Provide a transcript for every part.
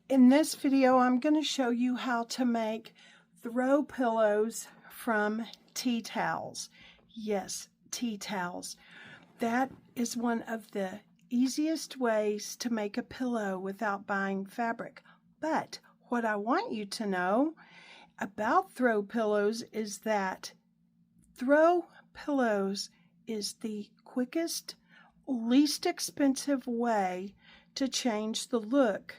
In this video, I'm going to show you how to make throw pillows from tea towels. Yes, tea towels. That is one of the easiest ways to make a pillow without buying fabric. But what I want you to know about throw pillows is that throw pillows is the quickest, least expensive way to change the look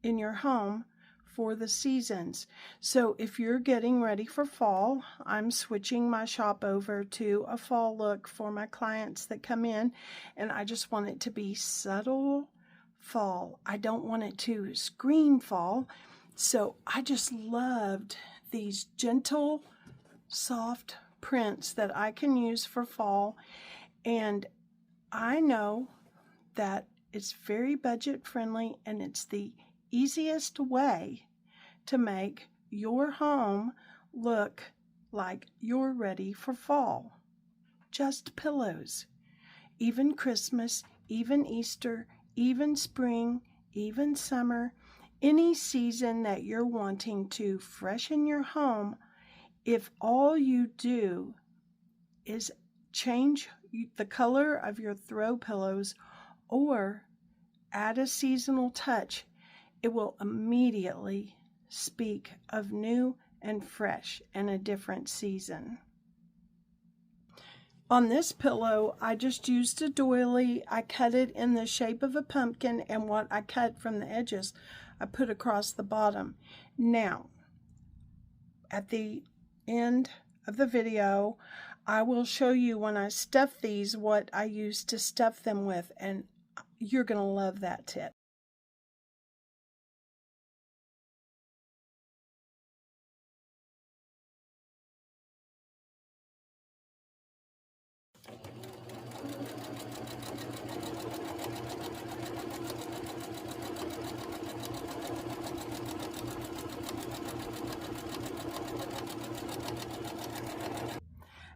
in your home for the seasons. So if you're getting ready for fall, I'm switching my shop over to a fall look for my clients that come in, and I just want it to be subtle fall. I don't want it to scream fall. So I just loved these gentle, soft prints that I can use for fall, and I know that it's very budget friendly and it's the easiest way to make your home look like you're ready for fall. Just pillows. Even Christmas, even Easter, even spring, even summer, any season that you're wanting to freshen your home, if all you do is change the color of your throw pillows or add a seasonal touch, it will immediately speak of new and fresh and a different season. On this pillow, I just used a doily. I cut it in the shape of a pumpkin, and what I cut from the edges, I put across the bottom. Now, at the end of the video, I will show you when I stuff these what I use to stuff them with, and you're going to love that tip.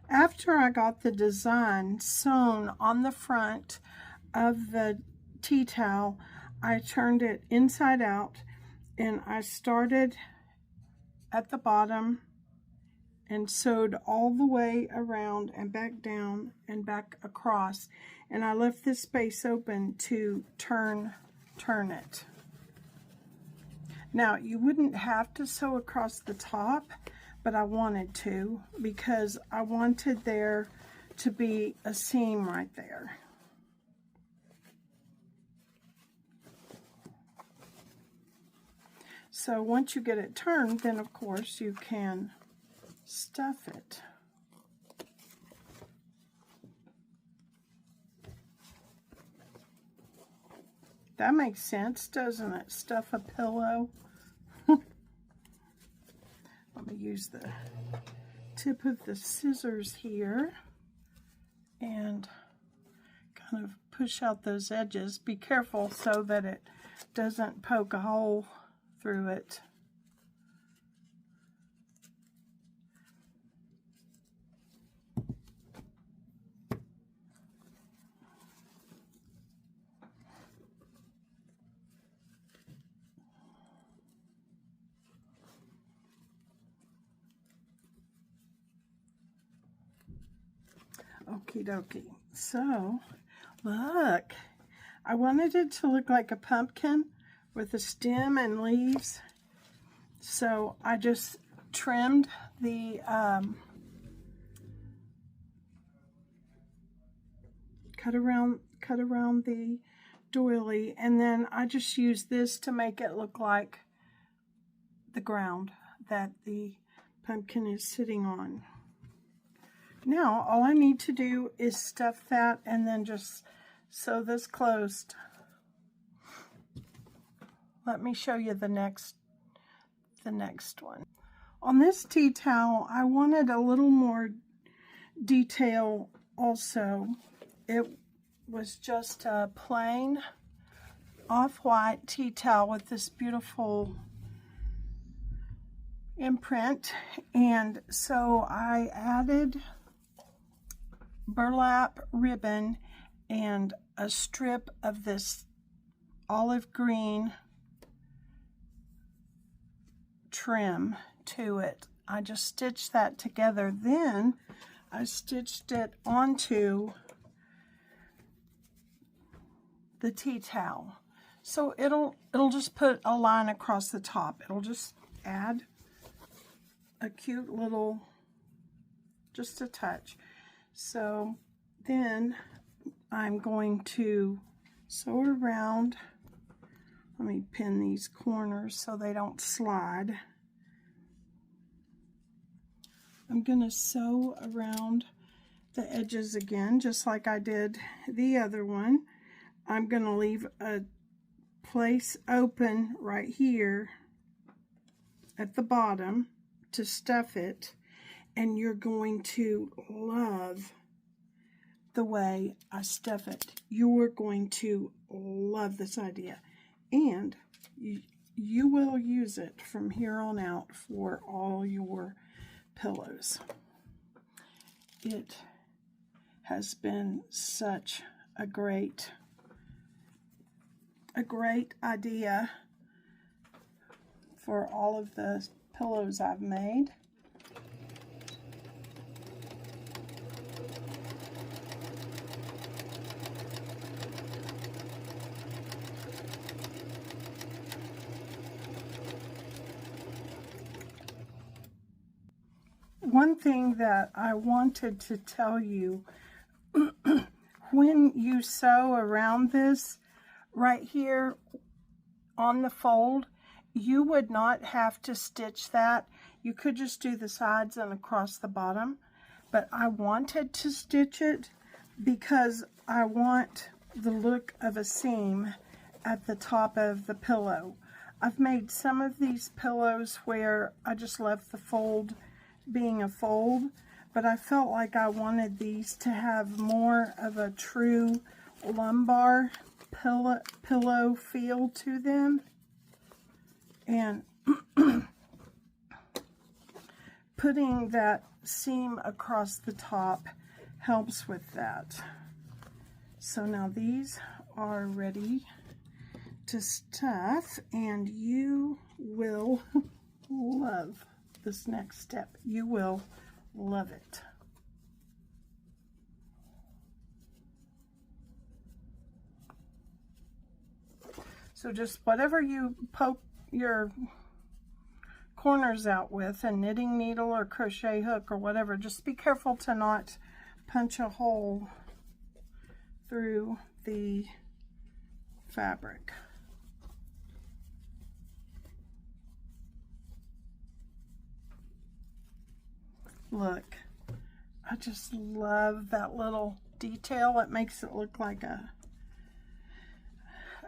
After I got the design sewn on the front of the tea towel, I turned it inside out and I started at the bottom and sewed all the way around and back down and back across, and I left this space open to turn it. Now, you wouldn't have to sew across the top, but I wanted to because I wanted there to be a seam right there. So once you get it turned, then of course you can stuff it. That makes sense, doesn't it? Stuff a pillow. Let me use the tip of the scissors here and kind of push out those edges. Be careful so that it doesn't poke a hole through it. Okie dokie. So, look, I wanted it to look like a pumpkin with a stem and leaves. So I just trimmed the cut around the doily, and then I just used this to make it look like the ground that the pumpkin is sitting on. Now, all I need to do is stuff that and then just sew this closed. Let me show you the next one. On this tea towel, I wanted a little more detail also. It was just a plain off-white tea towel with this beautiful imprint, and so I added burlap ribbon and a strip of this olive green trim to it. I just stitched that together. Then I stitched it onto the tea towel. So it'll just put a line across the top. It'll just add a cute little, just a touch. So then I'm going to sew around. Let me pin these corners so they don't slide. I'm going to sew around the edges again, just like I did the other one. I'm going to leave a place open right here at the bottom to stuff it, and you're going to love the way I stuff it. You're going to love this idea, and you will use it from here on out for all your pillows. It has been such a great idea for all of the pillows I've made. One thing that I wanted to tell you, when you sew around this right here on the fold, you would not have to stitch that. You could just do the sides and across the bottom, but I wanted to stitch it because I want the look of a seam at the top of the pillow. I've made some of these pillows where I just left the fold being a fold, but I felt like I wanted these to have more of a true lumbar pillow feel to them, and putting that seam across the top helps with that. So now these are ready to stuff, and you will love this next step. You will love it. So just whatever you poke your corners out with, a knitting needle or crochet hook or whatever, just be careful to not punch a hole through the fabric. Look, I just love that little detail. It makes it look like a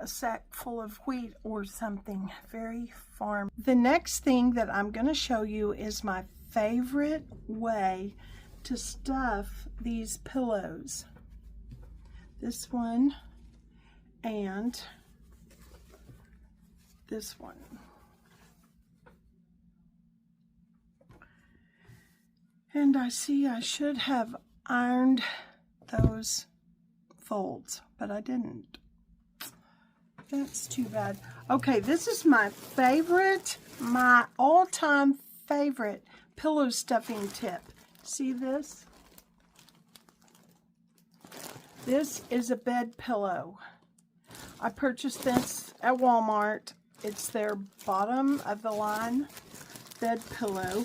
sack full of wheat or something. Very farm. The next thing that I'm going to show you is my favorite way to stuff these pillows. This one and this one. And I see I should have ironed those folds, but I didn't. That's too bad. Okay, this is my favorite, my all-time favorite pillow stuffing tip. See this? This is a bed pillow. I purchased this at Walmart. It's their bottom of the line bed pillow.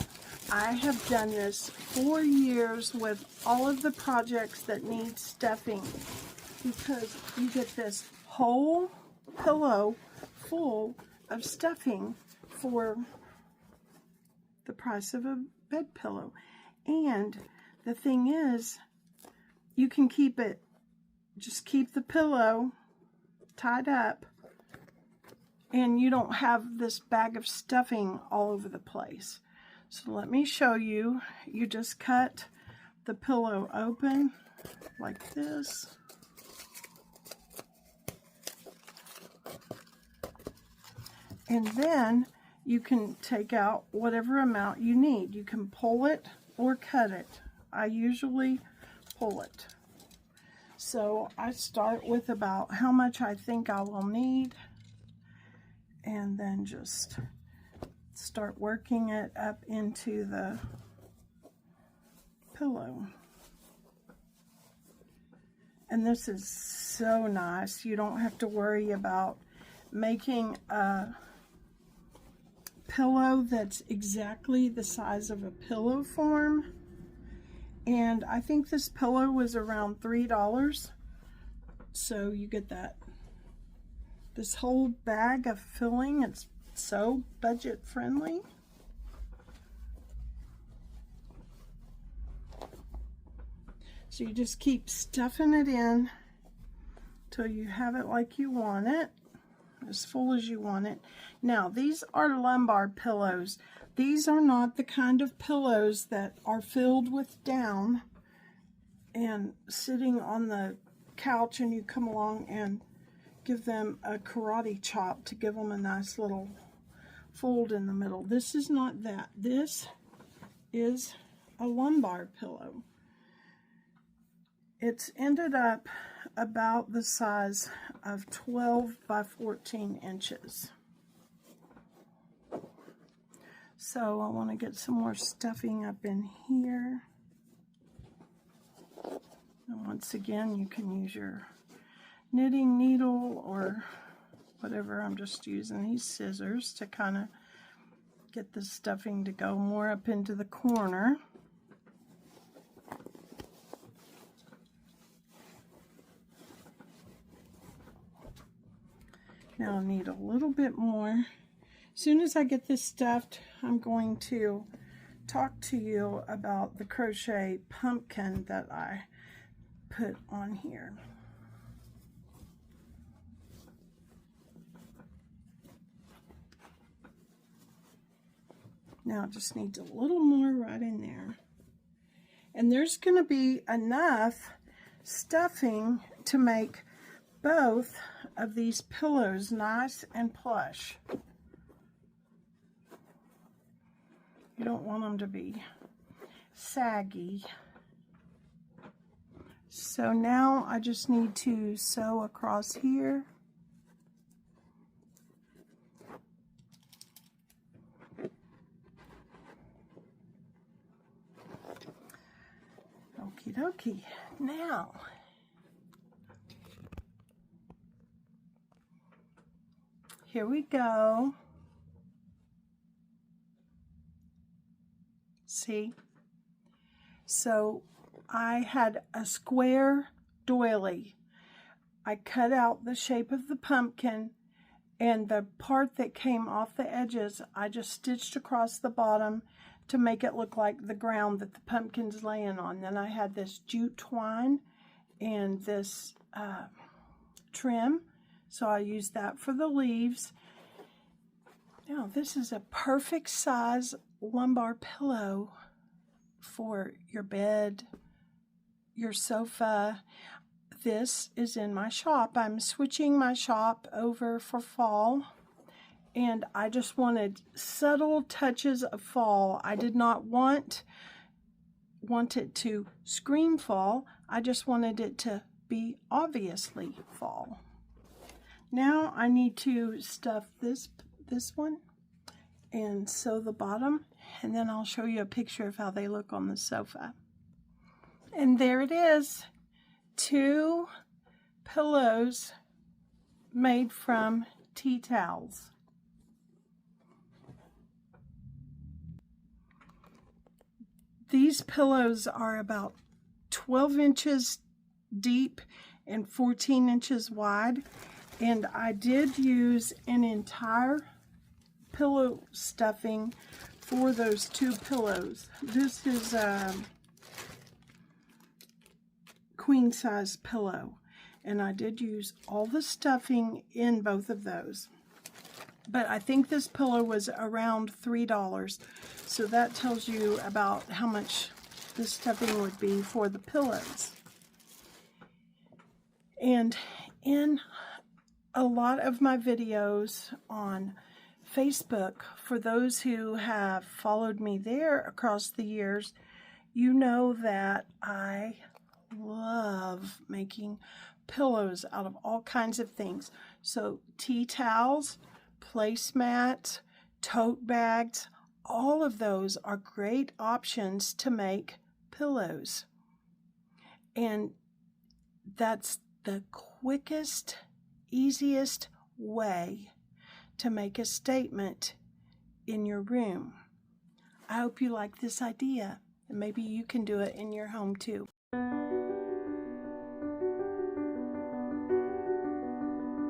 I have done this for years with all of the projects that need stuffing, because you get this whole pillow full of stuffing for the price of a bed pillow. And the thing is, you can keep it, just keep the pillow tied up, and you don't have this bag of stuffing all over the place. So let me show you. You just cut the pillow open like this. And then you can take out whatever amount you need. You can pull it or cut it. I usually pull it. So I start with about how much I think I will need, and then just start working it up into the pillow. And this is so nice. You don't have to worry about making a pillow that's exactly the size of a pillow form. And I think this pillow was around $3. So you get this whole bag of filling. It's so budget friendly. So you just keep stuffing it in till you have it like you want it, as full as you want it. Now, these are lumbar pillows. These are not the kind of pillows that are filled with down and sitting on the couch and you come along and give them a karate chop to give them a nice little fold in the middle. This is not that. This is a lumbar pillow. It's ended up about the size of 12 by 14 inches. So I want to get some more stuffing up in here. And once again, you can use your knitting needle or whatever. I'm just using these scissors to kind of get the stuffing to go more up into the corner. Now I need a little bit more. As soon as I get this stuffed, I'm going to talk to you about the crochet pumpkin that I put on here. Now it just needs a little more right in there. And there's going to be enough stuffing to make both of these pillows nice and plush. You don't want them to be saggy. So now I just need to sew across here. Okie dokie. Now, here we go. See? So I had a square doily. I cut out the shape of the pumpkin, and the part that came off the edges, I just stitched across the bottom to make it look like the ground that the pumpkin's laying on. Then I had this jute twine and this trim, so I used that for the leaves. Now this is a perfect size lumbar pillow for your bed, your sofa. This is in my shop. I'm switching my shop over for fall, and I just wanted subtle touches of fall. I did not want it to scream fall. I just wanted it to be obviously fall. Now I need to stuff this one and sew the bottom, and then I'll show you a picture of how they look on the sofa. And there it is. 2 pillows made from tea towels. These pillows are about 12 inches deep and 14 inches wide, and I did use an entire pillow stuffing for those 2 pillows. This is a queen size pillow, and I did use all the stuffing in both of those. But I think this pillow was around $3, so that tells you about how much the stuffing would be for the pillows. And in a lot of my videos on Facebook, for those who have followed me there across the years, you know that I love making pillows out of all kinds of things. So tea towels, placemats, tote bags, all of those are great options to make pillows. And that's the quickest, easiest way to make a statement in your room. I hope you like this idea, and maybe you can do it in your home too.